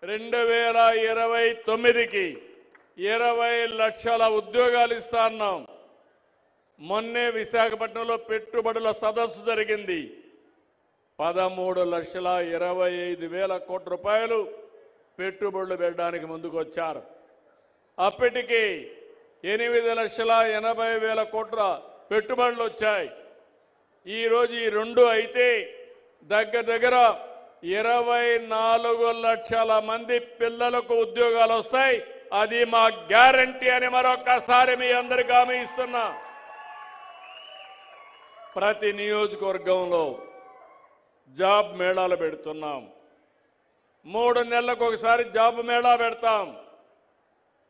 2029కి 20 లక్షల ఉద్యోగాలు ఇస్తాన్నాం. మొన్నే విశాఖపట్నంలో పెట్టుబడుల సదస్సు జరిగింది. 13,25,000 కోట్ల రూపాయలు పెట్టుబడులు పెట్టడానికి ముందుకు వచ్చారు. అప్పటికి 8,80,000 కోట్ల పెట్టుబడులు వచ్చాయి. ఈరోజు ఈ రెండు అయితే దగ్గర 24 లక్షల మంది పిల్లలకు ఉద్యోగాలు వస్తాయి. అది మా గ్యారంటీ అని మరొక్కసారి మీ అందరికీ హామీ ఇస్తున్నా. ప్రతి నియోజకవర్గంలో జాబ్ మేళాలు పెడుతున్నాం. 3 నెలలకు ఒకసారి జాబ్ మేళా పెడతాం.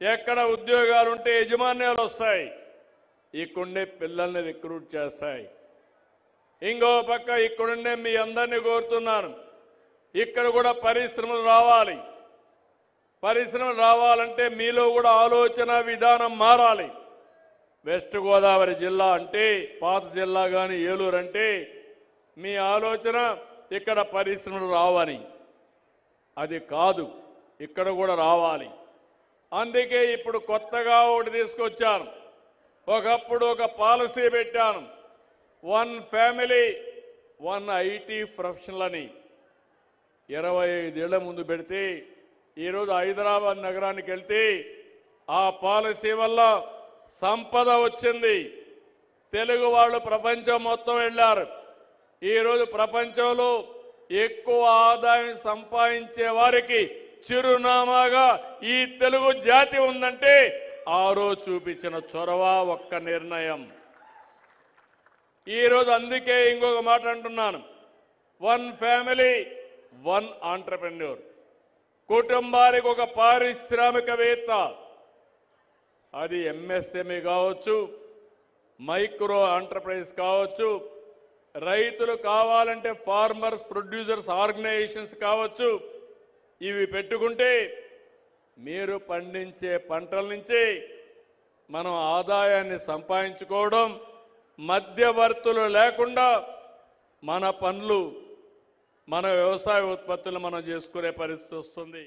ఎక్కడ ఉద్యోగాలు ఉంటే యజమాన్యాలు వస్తాయి. ఇక్కడుండే పిల్లల్ని రిక్రూట్ చేస్తాయి. ఇంకో పక్క ఇక్కడుండే మీ అందరినీ కోరుతున్నాను, ఇక్కడ కూడా పరిశ్రమలు రావాలి. పరిశ్రమలు రావాలంటే మీలో కూడా ఆలోచన విధానం మారాలి. వెస్ట్ గోదావరి జిల్లా అంటే, పాత జిల్లా కానీ ఏలూరు అంటే మీ ఆలోచన ఇక్కడ పరిశ్రమలు రావని. అది కాదు, ఇక్కడ కూడా రావాలి. అందుకే ఇప్పుడు కొత్తగా ఒకటి తీసుకొచ్చాను. ఒకప్పుడు ఒక పాలసీ పెట్టాను, 1 ఫ్యామిలీ 1 ఐటీ ప్రొఫెషనల్ అని. 25 ఏళ్ల ముందు పెడితే ఈరోజు హైదరాబాద్ నగరానికి వెళ్తే ఆ పాలసీ వల్ల సంపద వచ్చింది. తెలుగు వాళ్ళు ప్రపంచం మొత్తం వెళ్ళారు. ఈరోజు ప్రపంచంలో ఎక్కువ ఆదాయం సంపాదించే వారికి చిరునామాగా ఈ తెలుగు జాతి ఉందంటే ఆ రోజు చూపించిన చొరవ, ఒక్క నిర్ణయం. ఈరోజు అందుకే ఇంకొక మాట అంటున్నాను, 1 ఫ్యామిలీ 1 ఆంటర్‌ప్రెన్యూర్. కుటుంబానికి ఒక పారిశ్రామికవేత్త. అది ఎంఎస్ఎంఈ కావచ్చు, మైక్రో ఎంటర్ప్రైజ్ కావచ్చు, రైతులు కావాలంటే ఫార్మర్స్ ప్రొడ్యూసర్స్ ఆర్గనైజేషన్స్ కావచ్చు. ఇవి పెట్టుకుంటే మీరు పండించే పంటల నుంచి మనం ఆదాయాన్ని సంపాదించుకోవడం, మధ్యవర్తులు లేకుండా మన పనులు, మన వ్యవసాయ ఉత్పత్తులు మనం చేసుకునే పరిస్థితి వస్తుంది.